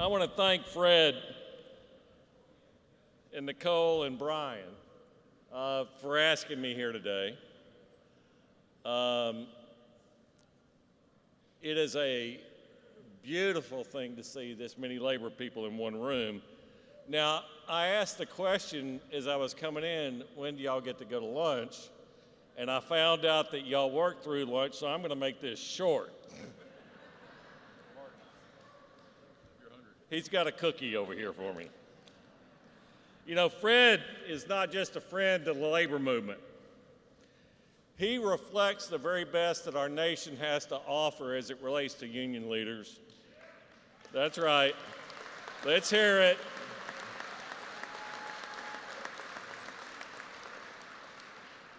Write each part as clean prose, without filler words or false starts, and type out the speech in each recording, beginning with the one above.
I want to thank Fred and Nicole and Brian for asking me here today. It is a beautiful thing to see this many labor people in one room. Now, I asked the question as I was coming in, when do y'all get to go to lunch? And I found out that y'all work through lunch, so I'm going to make this short. He's got a cookie over here for me. You know, Fred is not just a friend to the labor movement. He reflects the very best that our nation has to offer as it relates to union leaders. That's right. Let's hear it.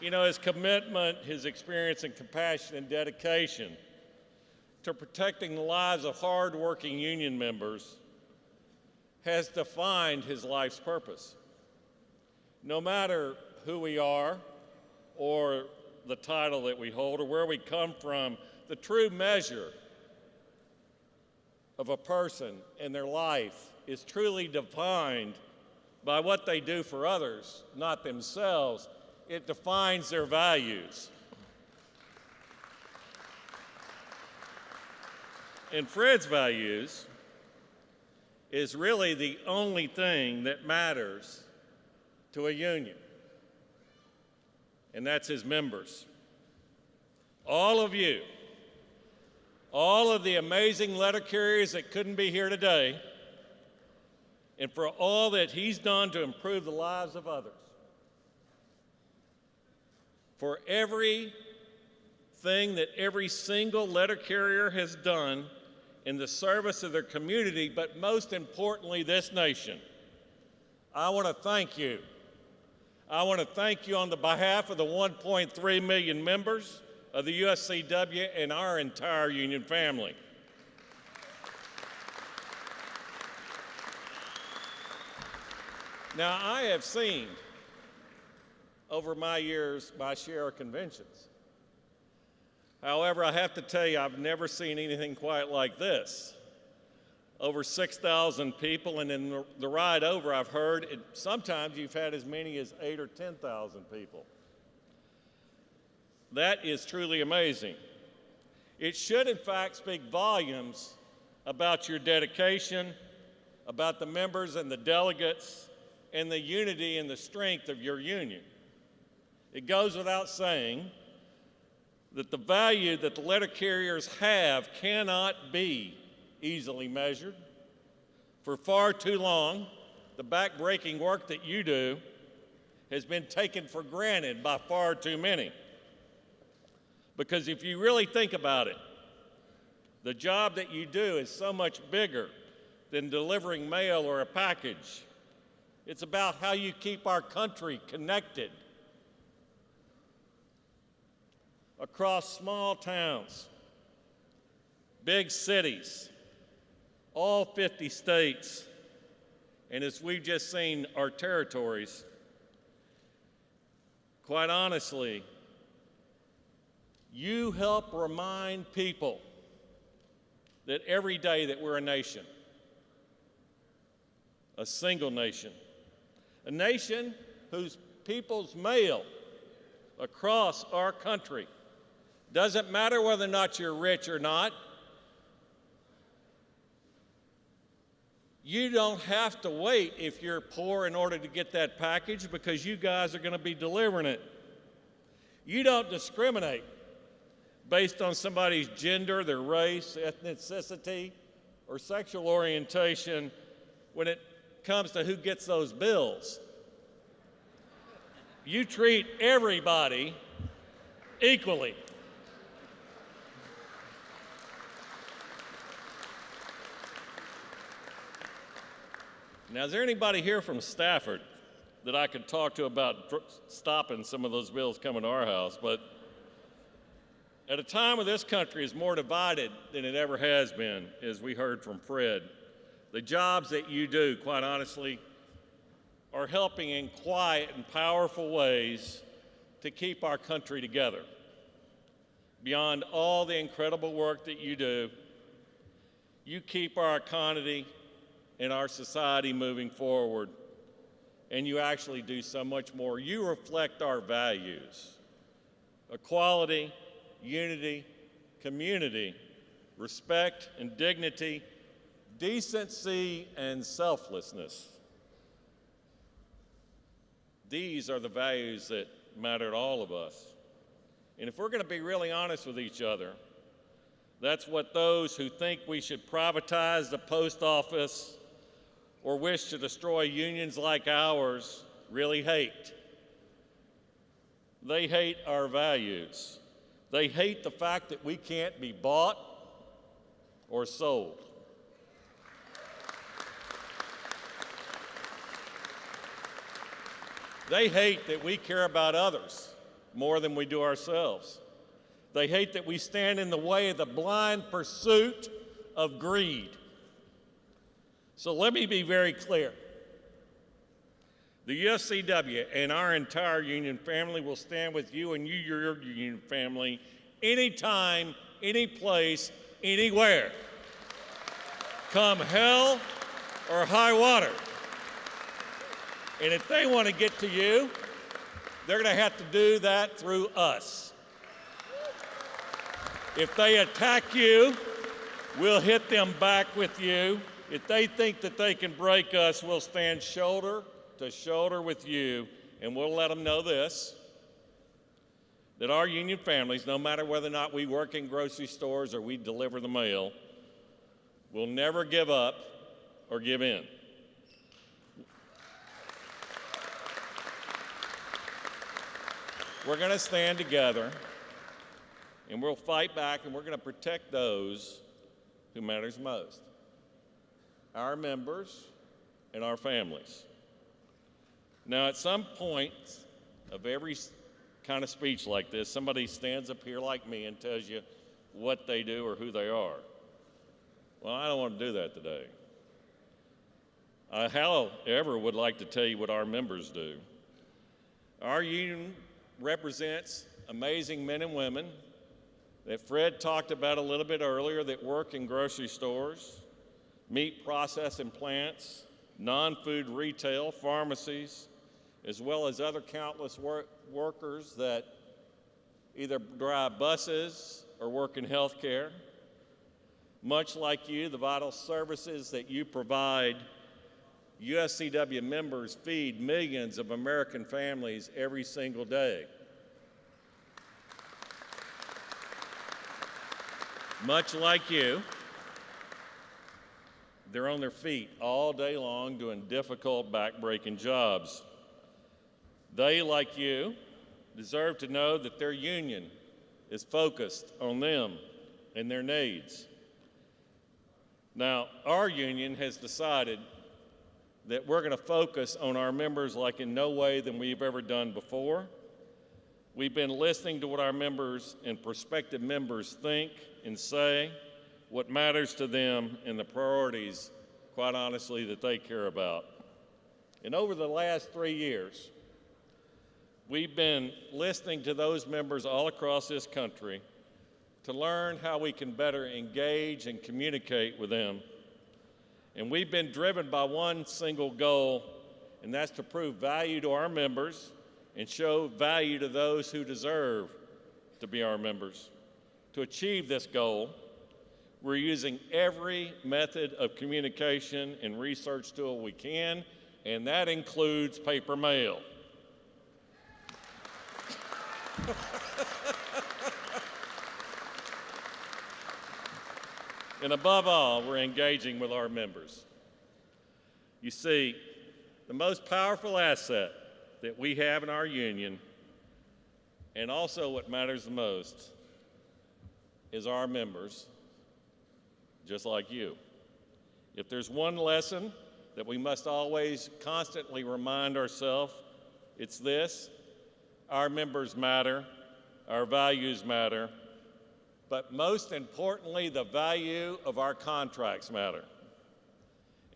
You know, his commitment, his experience and compassion and dedication to protecting the lives of hardworking union members has defined his life's purpose. No matter who we are or the title that we hold or where we come from, the true measure of a person and their life is truly defined by what they do for others, not themselves. It defines their values. And Fred's values is really the only thing that matters to a union, and that's his members. All of you, all of the amazing letter carriers that couldn't be here today, and for all that he's done to improve the lives of others. For everything that every single letter carrier has done in the service of their community, but most importantly, this nation, I want to thank you. I want to thank you on the behalf of the 1.3 million members of the USCW and our entire union family. Now, I have seen over my years my share of conventions. However, I have to tell you, I've never seen anything quite like this. Over 6,000 people, and in the ride over, I've heard sometimes you've had as many as 8,000 or 10,000 people. That is truly amazing. It should, in fact, speak volumes about your dedication, about the members and the delegates, and the unity and the strength of your union. It goes without saying that the value that the letter carriers have cannot be easily measured. For far too long, the back-breaking work that you do has been taken for granted by far too many. Because if you really think about it, the job that you do is so much bigger than delivering mail or a package. It's about how you keep our country connected across small towns, big cities, all 50 states, and as we've just seen, our territories. Quite honestly, you help remind people that every day that we're a nation, a single nation, a nation whose people's mail across our country, doesn't matter whether or not you're rich or not, you don't have to wait if you're poor in order to get that package because you guys are going to be delivering it. You don't discriminate based on somebody's gender, their race, ethnicity, or sexual orientation when it comes to who gets those bills. You treat everybody equally. Now, is there anybody here from Stafford that I could talk to about stopping some of those bills coming to our house? But at a time when this country is more divided than it ever has been, as we heard from Fred, the jobs that you do, quite honestly, are helping in quiet and powerful ways to keep our country together. Beyond all the incredible work that you do, you keep our economy in our society moving forward. And you actually do so much more. You reflect our values: equality, unity, community, respect and dignity, decency and selflessness. These are the values that matter to all of us. And if we're going to be really honest with each other, that's what those who think we should privatize the post office or wish to destroy unions like ours really hate. They hate our values. They hate the fact that we can't be bought or sold. They hate that we care about others more than we do ourselves. They hate that we stand in the way of the blind pursuit of greed. So let me be very clear. The UFCW and our entire union family will stand with you and your union family anytime, any place, anywhere. Come hell or high water. And if they want to get to you, they're going to have to do that through us. If they attack you, we'll hit them back with you. If they think that they can break us, we'll stand shoulder to shoulder with you, and we'll let them know this, that our union families, no matter whether or not we work in grocery stores or we deliver the mail, will never give up or give in. We're going to stand together, and we'll fight back, and we're going to protect those who matters most: our members and our families. Now, at some point of every kind of speech like this, somebody stands up here like me and tells you what they do or who they are. Well, I don't want to do that today. I, however, would like to tell you what our members do. Our union represents amazing men and women that Fred talked about a little bit earlier that work in grocery stores, meat processing plants, non-food retail, pharmacies, as well as other countless workers that either drive buses or work in healthcare. Much like you, the vital services that you provide, UFCW members feed millions of American families every single day. Much like you, they're on their feet all day long doing difficult, back-breaking jobs. They, like you, deserve to know that their union is focused on them and their needs. Now, our union has decided that we're going to focus on our members like in no way than we've ever done before. We've been listening to what our members and prospective members think and say, what matters to them, and the priorities, quite honestly, that they care about. And over the last 3 years, we've been listening to those members all across this country to learn how we can better engage and communicate with them. And we've been driven by one single goal, and that's to prove value to our members and show value to those who deserve to be our members. To achieve this goal, we're using every method of communication and research tool we can, and that includes paper mail. And above all, we're engaging with our members. You see, the most powerful asset that we have in our union, and also what matters the most, is our members, just like you. If there's one lesson that we must always constantly remind ourselves, it's this: our members matter, our values matter, but most importantly, the value of our contracts matter.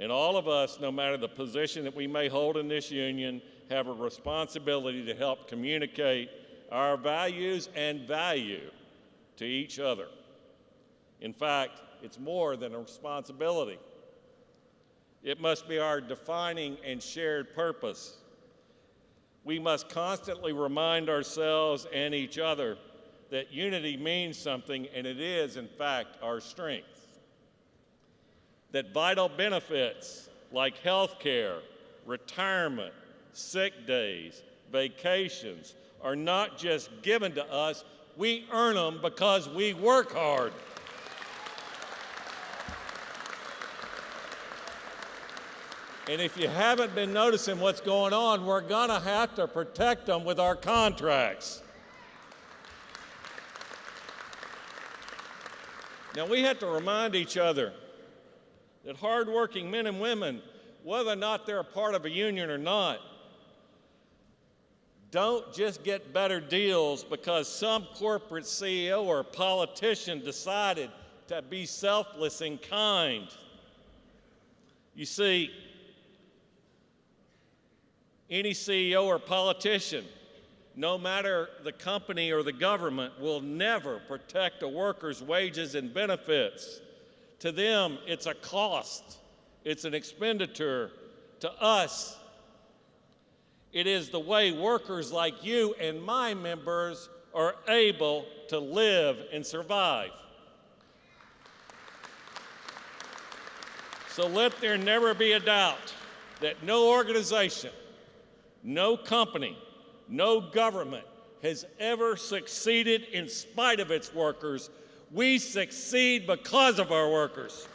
And all of us, no matter the position that we may hold in this union, have a responsibility to help communicate our values and value to each other. In fact, it's more than a responsibility. It must be our defining and shared purpose. We must constantly remind ourselves and each other that unity means something, and it is, in fact, our strength. That vital benefits like health care, retirement, sick days, vacations are not just given to us, we earn them because we work hard. And if you haven't been noticing what's going on, we're going to have to protect them with our contracts. Now, we have to remind each other that hardworking men and women, whether or not they're a part of a union or not, don't just get better deals because some corporate CEO or politician decided to be selfless and kind. You see, any CEO or politician, no matter the company or the government, will never protect a worker's wages and benefits. To them, it's a cost. It's an expenditure. To us, it is the way workers like you and my members are able to live and survive. So let there never be a doubt that no organization, no company, no government has ever succeeded in spite of its workers. We succeed because of our workers.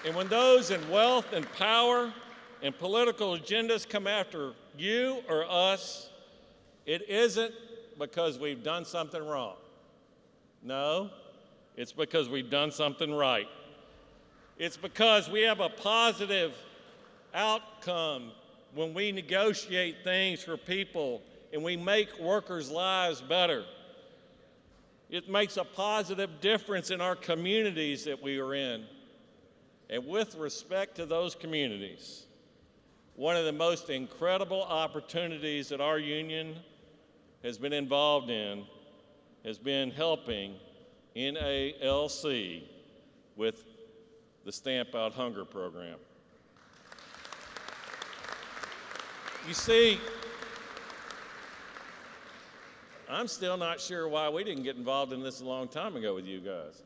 And when those in wealth and power and political agendas come after you or us, it isn't because we've done something wrong. No, it's because we've done something right. It's because we have a positive outcome when we negotiate things for people and we make workers' lives better. It makes a positive difference in our communities that we are in. And with respect to those communities, one of the most incredible opportunities that our union has been involved in has been helping NALC with the Stamp Out Hunger program. You see, I'm still not sure why we didn't get involved in this a long time ago with you guys.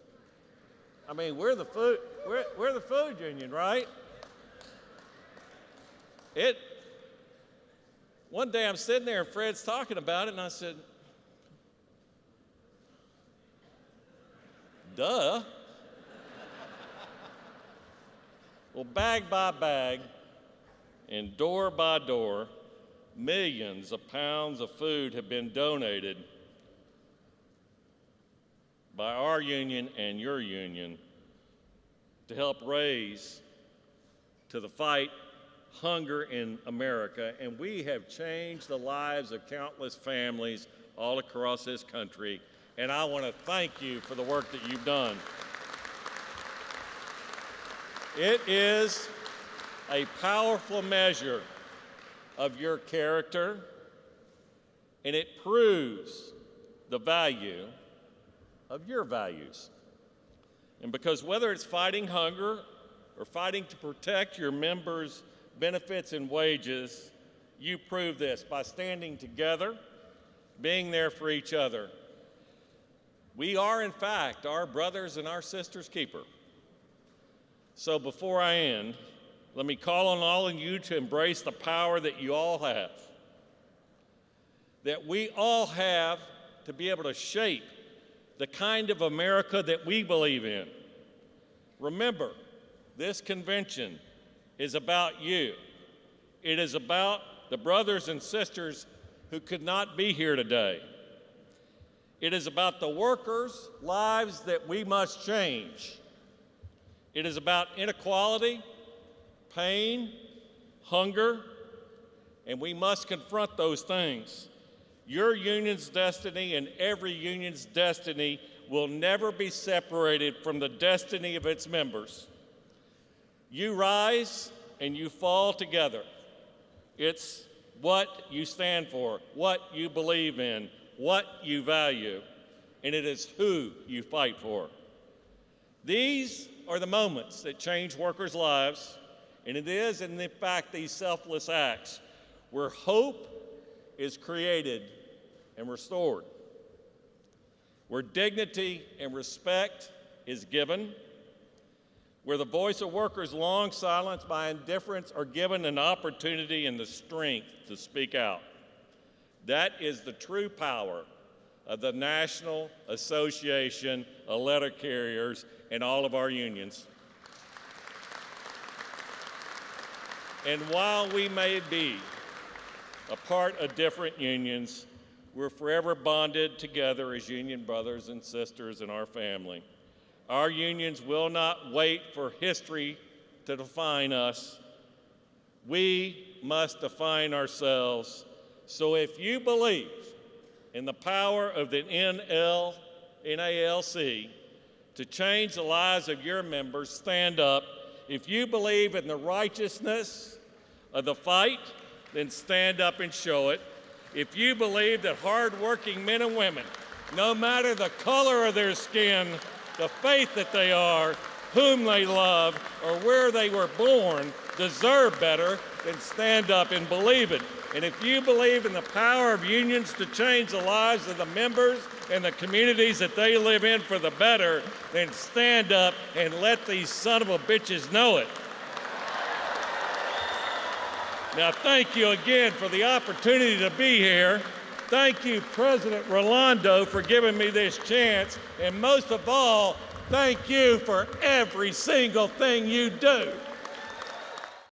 I mean, we're the food union, right? One day I'm sitting there and Fred's talking about it and I said, duh. Well, bag by bag and door by door, millions of pounds of food have been donated by our union and your union to help raise to the fight hunger in America. And we have changed the lives of countless families all across this country. And I want to thank you for the work that you've done. It is a powerful measure of your character, and it proves the value of your values. And because whether it's fighting hunger or fighting to protect your members' benefits and wages, you prove this by standing together, being there for each other. We are, in fact, our brothers and our sisters' keeper. So before I end, let me call on all of you to embrace the power that you all have, that we all have to be able to shape the kind of America that we believe in. Remember, this convention is about you. It is about the brothers and sisters who could not be here today. It is about the workers' lives that we must change. It is about inequality, pain, hunger, and we must confront those things. Your union's destiny and every union's destiny will never be separated from the destiny of its members. You rise and you fall together. It's what you stand for, what you believe in, what you value, and it is who you fight for. These are the moments that change workers' lives, and it is, in fact, these selfless acts where hope is created and restored, where dignity and respect is given, where the voice of workers long silenced by indifference are given an opportunity and the strength to speak out. That is the true power of the National Association of Letter Carriers and all of our unions. And while we may be a part of different unions, we're forever bonded together as union brothers and sisters in our family. Our unions will not wait for history to define us. We must define ourselves. So if you believe in the power of the NALC to change the lives of your members, stand up. If you believe in the righteousness of the fight, then stand up and show it. If you believe that hardworking men and women, no matter the color of their skin, the faith that they are, whom they love, or where they were born, deserve better, then stand up and believe it. And if you believe in the power of unions to change the lives of the members and the communities that they live in for the better, then stand up and let these son of a bitches know it. Now, thank you again for the opportunity to be here. Thank you, President Rolando, for giving me this chance. And most of all, thank you for every single thing you do.